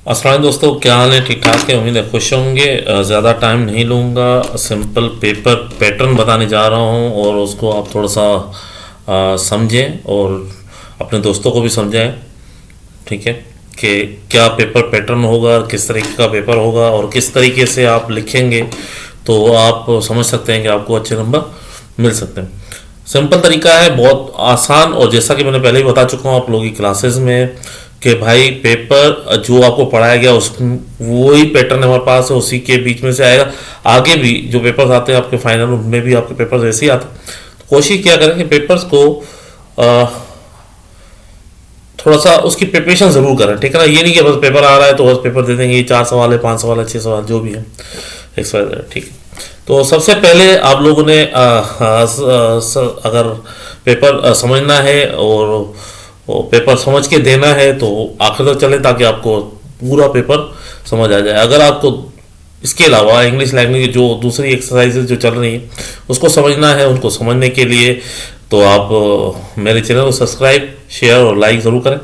अस्सलाम दोस्तों, क्या हाल है? ठीक ठाक है, उम्मीद है खुश होंगे। ज़्यादा टाइम नहीं लूँगा। सिंपल पेपर पैटर्न बताने जा रहा हूँ और उसको आप थोड़ा सा समझें और अपने दोस्तों को भी समझाएं। ठीक है कि क्या पेपर पैटर्न होगा, किस तरीके का पेपर होगा और किस तरीके से आप लिखेंगे तो आप समझ सकते हैं कि आपको अच्छे नंबर मिल सकते हैं। सिंपल तरीका है, बहुत आसान, और जैसा कि मैंने पहले ही बता चुका हूँ आप लोगों की क्लासेस में कि भाई पेपर जो आपको पढ़ाया गया उस वही पैटर्न हमारे पास है, उसी के बीच में से आएगा। आगे भी जो पेपर्स आते हैं आपके फाइनल, उनमें भी आपके पेपर्स ऐसे ही आते हैं। तो कोशिश क्या करें कि पेपर्स को थोड़ा सा उसकी प्रिपरेशन जरूर करें। ठीक है ना, ये नहीं कि बस पेपर आ रहा है तो बस पेपर दे देंगे, 4 सवाल है, 5 सवाल है, 6 सवाल जो भी है, ठीक है। तो सबसे पहले आप लोगों ने अगर पेपर समझना है और पेपर समझ के देना है तो आखिर तक चले ताकि आपको पूरा पेपर समझ आ जाए। अगर आपको इसके अलावा इंग्लिश लैंग्वेज जो दूसरी एक्सरसाइजेज जो चल रही हैं उसको समझना है, उनको समझने के लिए तो आप मेरे चैनल को सब्सक्राइब, शेयर और लाइक ज़रूर करें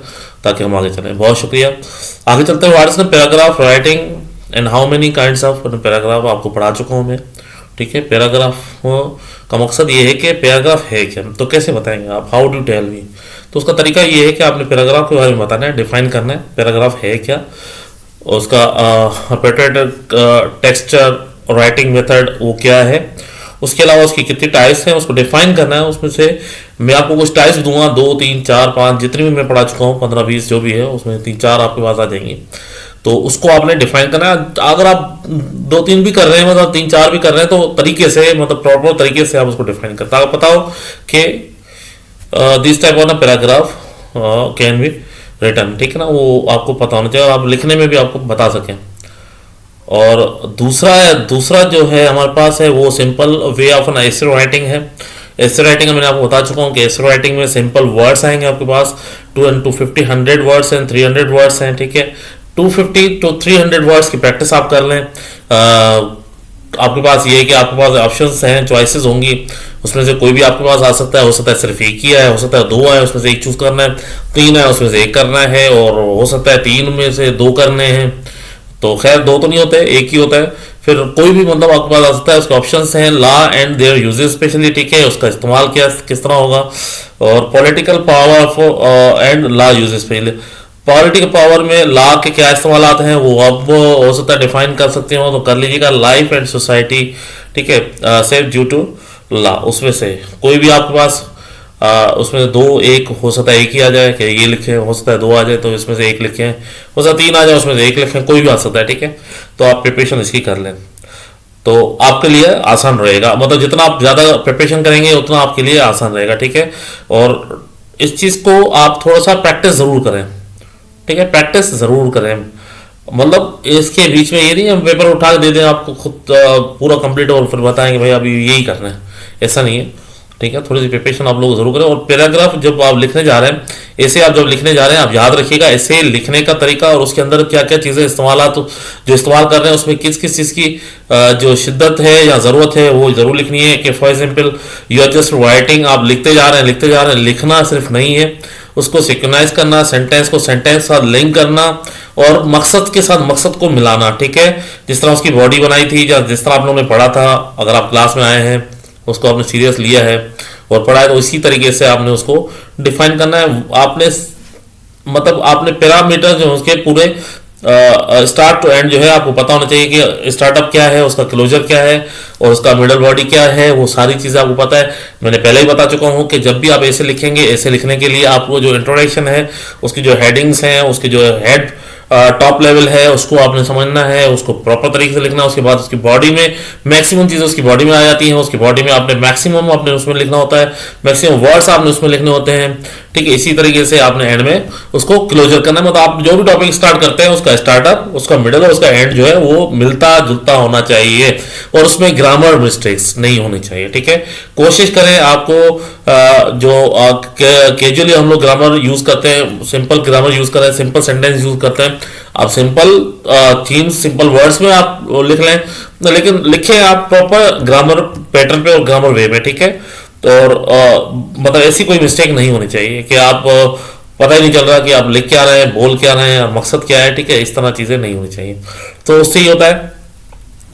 ताकि हम आगे चलें। बहुत शुक्रिया। आगे चलते हैं। What is paragraph writing and how many kinds of paragraph आपको पढ़ा चुका हूँ मैं। ठीक है, पैराग्राफ का मकसद ये है कि पैराग्राफ है क्या, तो कैसे बताएंगे आप, हाउ डू टेल मी। तो उसका तरीका ये है कि आपने पैराग्राफ के बारे में बताना है, डिफाइन करना है पैराग्राफ है क्या, और उसका टेक्सचर, राइटिंग मेथड वो क्या है, उसके अलावा उसकी कितनी टाइप्स हैं उसको डिफाइन करना है। उसमें से मैं आपको कुछ टाइप्स दूंगा, 2 3 4 5 जितनी भी मैं पढ़ा चुका हूँ, 15 20 जो भी है, उसमें 3 4 आपके पास आ जाएंगी। तो उसको आपने डिफाइन करना है। अगर आप 2 3 भी कर रहे हैं, मतलब 3 4 भी कर रहे हैं, तो तरीके से, मतलब प्रॉपर तरीके से आप उसको डिफाइन करते हैं। पता हो कि this type of paragraph can be written, ठीक है ना, वो आपको पता होना चाहिए और आप लिखने में भी आपको बता सकें। और दूसरा जो है हमारे पास है वो simple way of an essay writing है। एसे राइटिंग में मैंने आपको बता चुका हूँ कि एसे राइटिंग में सिंपल वर्ड्स आएंगे आपके पास, 250 100 वर्ड्स हैं, 300 वर्ड्स हैं। ठीक है, 250 to 300 वर्ड्स की प्रैक्टिस आप कर लें। आपके पास ये है कि आपके पास ऑप्शंस हैं, चॉइसेस होंगी, उसमें से कोई भी आपके पास आ सकता है। हो सकता है सिर्फ एक ही है, हो सकता है 2 है, उसमें से एक चूज करना है, 3 है उसमें से एक करना है, और हो सकता है 3 में से 2 करने हैं। तो खैर 2 तो नहीं होते, एक ही होता है। फिर कोई भी मतलब आपके पास आ सकता है। उसके ऑप्शंस हैं law and there uses specially, ठीक है, उसका इस्तेमाल क्या किस तरह होगा, और political power and law uses specially. Political power में लॉ के क्या इस्तेमाल आते हैं वो अब हो सकता है डिफाइन कर सकते हो, तो कर लीजिएगा। लाइफ एंड सोसाइटी, ठीक है, सेफ ड्यू टू लॉ, उसमें से कोई भी आपके पास उसमें 2 1 हो सकता है, एक ही आ जाए कि ये लिखे, हो सकता है 2 आ जाए तो इसमें से एक लिखें, हो सकता है 3 आ जाए उसमें से एक लिखें, कोई भी आ सकता है। ठीक है, तो आप प्रिपरेशन इसकी कर लें तो आपके लिए आसान रहेगा। मतलब जितना आप ज़्यादा प्रिपरेशन करेंगे उतना आपके लिए आसान रहेगा। ठीक है, और इस चीज़ को आप थोड़ा सा प्रैक्टिस ज़रूर करें। ठीक है, प्रैक्टिस ज़रूर करें। मतलब इसके बीच में ये नहीं हम पेपर उठा के दे दें आपको खुद पूरा कंप्लीट और फिर बताएंगे भाई अभी यही करना है, ऐसा नहीं है। ठीक है, थोड़ी सी प्रिपरेशन आप लोग जरूर करें। और पैराग्राफ जब आप लिखने जा रहे हैं, ऐसे आप जब लिखने जा रहे हैं, आप याद रखिएगा ऐसे लिखने का तरीका और उसके अंदर क्या क्या चीज़ें इस्तेमाल तो जो इस्तेमाल कर रहे हैं उसमें किस किस चीज़ की जो शिद्दत है या ज़रूरत है वो ज़रूर लिखनी है। कि for example you are just writing, आप लिखते जा रहे हैं, लिखना सिर्फ नहीं है, उसको सिक्वेनाइज करना, सेंटेंस को सेंटेंस साथ लिंक करना और मकसद के साथ मकसद को मिलाना। ठीक है, जिस तरह उसकी बॉडी बनाई थी या जिस तरह आप लोगों ने पढ़ा था, अगर आप क्लास में आए हैं उसको आपने सीरियस लिया है और पढ़ा है तो इसी तरीके से आपने उसको डिफाइन करना है। आपने मतलब आपने पैरामीटर जो उसके पूरे स्टार्ट टू एंड जो है आपको पता होना चाहिए कि स्टार्टअप क्या है, उसका क्लोजर क्या है और उसका मिडल बॉडी क्या है, वो सारी चीज़ें आपको पता है। मैंने पहले ही बता चुका हूँ कि जब भी आप ऐसे लिखेंगे, ऐसे लिखने के लिए आपको जो इंट्रोडक्शन है, उसकी जो हेडिंग्स हैं, उसकी जो हेड टॉप लेवल है उसको आपने समझना है, उसको प्रॉपर तरीके से लिखना है। उसके बाद उसकी बॉडी में मैक्सिमम चीज़ें उसकी बॉडी में आ जाती हैं, उसकी बॉडी में आपने मैक्सिमम आपने उसमें लिखना होता है, मैक्सिमम वर्ड्स आपने उसमें लिखने होते हैं। ठीक है, इसी तरीके से आपने एंड में उसको क्लोजर करना है। मतलब आप जो भी टॉपिक स्टार्ट करते हैं उसका स्टार्टअप, उसका मिडल और उसका एंड जो है वो मिलता जुलता होना चाहिए और उसमें ग्रामर मिस्टेक्स नहीं होनी चाहिए। ठीक है, कोशिश करें आपको जो कैजुअली हम लोग ग्रामर यूज करते हैं, सिंपल ग्रामर यूज करते हैं, सिंपल सेंटेंस यूज करते हैं, आप सिंपल थीम्स, सिंपल वर्ड्स में आप लिख लें, लेकिन लिखें आप प्रॉपर ग्रामर पैटर्न पे और ग्रामर वे में। ठीक है, तो और मतलब ऐसी कोई मिस्टेक नहीं होनी चाहिए कि आप पता ही नहीं चल रहा कि आप लिख क्या रहे हैं, बोल क्या रहे हैं और मकसद क्या है, ठीक है। इस तरह चीज़ें नहीं होनी चाहिए। तो उससे ये होता है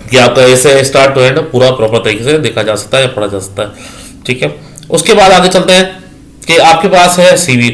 कि आपका ऐसे स्टार्ट टू एंड पूरा प्रॉपर तरीके से देखा जा सकता है या पढ़ा जा सकता है, ठीक है। उसके बाद आगे चलते हैं कि आपके पास है सीवी।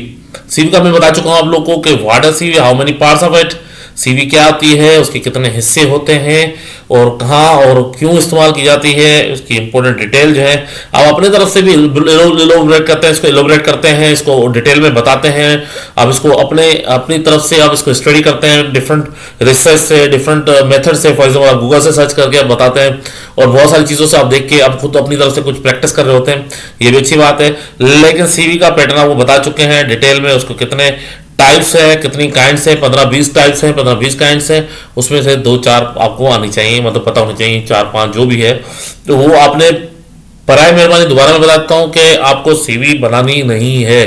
सीवी का मैं बता चुका हूं आप लोगों को कि what is CV, how many parts of it. CV क्या होती है, उसके कितने हिस्से होते हैं और कहाँ और क्यों इस्तेमाल की जाती है, उसकी इंपॉर्टेंट डिटेल जो है आप अपने तरफ से भी इलोबरेट करते हैं, इसको इलोबरेट करते हैं, इसको डिटेल में बताते हैं। आप इसको अपनी तरफ से आप इसको स्टडी करते हैं डिफरेंट रिसर्च से, डिफरेंट मेथड से। फॉर एग्जाम्पल आप गूगल से सर्च करके आप बताते हैं और बहुत सारी चीज़ों से आप देख के आप खुद अपनी तरफ से कुछ प्रैक्टिस कर रहे होते हैं, ये भी अच्छी बात है। लेकिन सीवी का पैटर्न आपको बता चुके हैं डिटेल में, उसको कितने टाइप्स है, कितनी काइंड्स है, 15-20 टाइप्स है, 15-20 काइंड्स है। उसमें से 2-4 आपको आनी चाहिए, मतलब पता होनी चाहिए, 4-5 जो भी है। तो वो आपने पराय मेहरबानी दोबारा मैं बताता हूँ कि आपको सीवी बनानी नहीं है,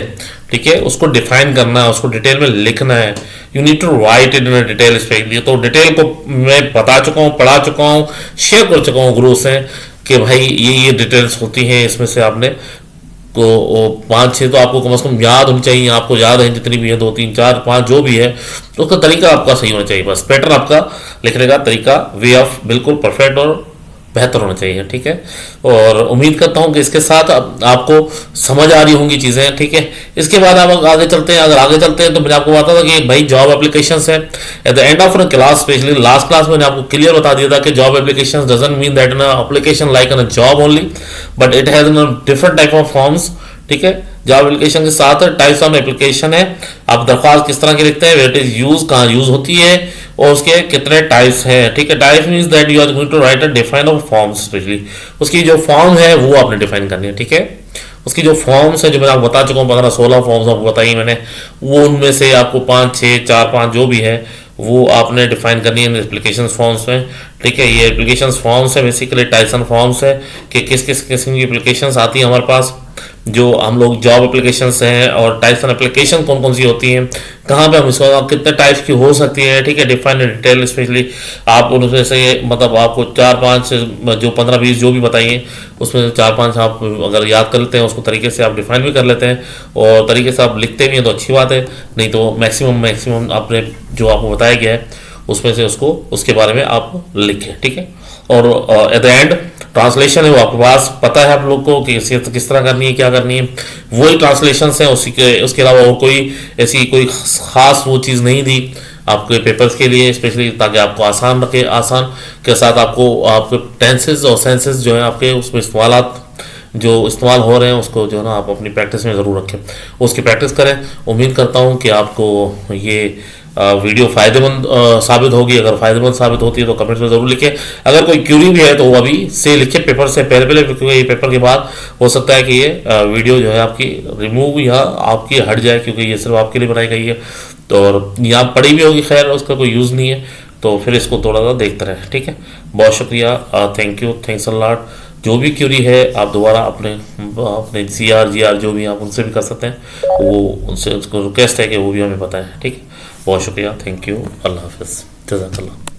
ठीक है। उसको डिफाइन करना है, उसको डिटेल में लिखना है। You need to write it in detail specially. तो डिटेल को मैं बता चुका हूँ, पढ़ा चुका हूँ, शेयर कर चुका हूँ गुरु से कि भाई ये डिटेल्स होती हैं, इसमें से आपने तो 5-6 तो आपको कम से कम याद होनी चाहिए। आपको याद है जितनी भी है, 2-3-4-5 जो भी है, तो उसका तरीका आपका सही होना चाहिए। बस पैटर्न आपका लिखने का तरीका, वे ऑफ बिल्कुल परफेक्ट और बेहतर होना चाहिए, ठीक है। और उम्मीद करता हूँ कि इसके साथ आपको समझ आ रही होंगी चीज़ें, ठीक है। इसके बाद आप आगे चलते हैं। अगर आगे चलते हैं तो मैंने आपको बताया था कि भाई जॉब एप्लीकेशंस है। At the end of class, specially last class में मैंने आपको क्लियर बता दिया था कि job applications doesn't mean that an application like an job only, but it has different type of forms, ठीक है। जॉब एप्लीकेशन के साथ टाइप्स ऑफ एप्लीकेशन है। आप दरख्वास्त किस तरह की लिखते हैं, वेयर इट इज यूज, कहाँ यूज होती है और उसके कितने टाइप्स हैं, ठीक है। Type means that you are going to write a define of forms, specially उसकी जो फॉर्म है वो आपने डिफाइन करनी है, ठीक है। उसकी जो फॉर्म्स है जो मैंने आपको बता चुका हूँ, 15-16 फॉर्म्स आपको बताई मैंने, वो उनमें से आपको 5-6-4-5 जो भी है वो आपने डिफाइन करनी है एप्लीकेशन फॉर्म्स में, ठीक है। ये एप्लीकेशन फॉर्म्स है बेसिकली, टाइसन फॉर्म्स है कि किस किस किस्म की एप्लीकेशन आती है हमारे पास, जो हम लोग जॉब एप्लीकेशन हैं, और टाइसन एप्लीकेशन कौन कौन सी होती हैं, कहाँ पे हम इसको कितने टाइप्स की हो सकती है, ठीक है। डिफाइन डिटेल स्पेशली आप उनमें से मतलब आपको 4-5 जो 15-20 जो भी बताइए उसमें से 4-5 आप अगर याद कर लेते हैं, उसको तरीके से आप डिफाइन भी कर लेते हैं और तरीके से आप लिखते भी हैं तो अच्छी बात है। नहीं तो मैक्सिमम आपने जो आपको बताया गया है उसमें से उसको उसके बारे में आप लिखें, ठीक है। और एट द एंड ट्रांसलेशन है वो आपके पास पता है आप लोग को कि किस तरह करनी है, क्या करनी है, वही ट्रांसलेशन है। उसके अलावा और कोई ऐसी कोई खास वो चीज़ नहीं दी आपके पेपर्स के लिए स्पेशली, ताकि आपको आसान रखे। आसान के साथ आपको आपके टेंसेस और सेंसेस जो है आपके उसमें जो इस्तेमाल हो रहे हैं उसको जो है ना आप अपनी प्रैक्टिस में ज़रूर रखें, उसकी प्रैक्टिस करें। उम्मीद करता हूँ कि आपको ये वीडियो फ़ायदेमंद साबित होगी। अगर फ़ायदेमंद साबित होती है तो कमेंट्स में ज़रूर लिखें। अगर कोई क्यूरी भी है तो वो अभी से लिखे पेपर से पहले, क्योंकि ये पेपर के बाद हो सकता है कि ये वीडियो जो है आपकी रिमूव या आपकी हट जाए, क्योंकि ये सिर्फ आपके लिए बनाई गई है। तो और यहाँ पढ़ी भी होगी, खैर उसका कोई यूज़ नहीं है, तो फिर इसको थोड़ा सा देखते रहें, ठीक है। बहुत शुक्रिया, thank you, thanks a lot. जो भी क्यूरी है आप दोबारा अपने GR जो भी आप उनसे भी कर सकते हैं, वो उनसे उसको रिक्वेस्ट है कि वो भी हमें बताएं, ठीक है। बहुत शुक्रिया, थैंक यू, अल्लाह हाफिज़, जज़ाकल्लाह।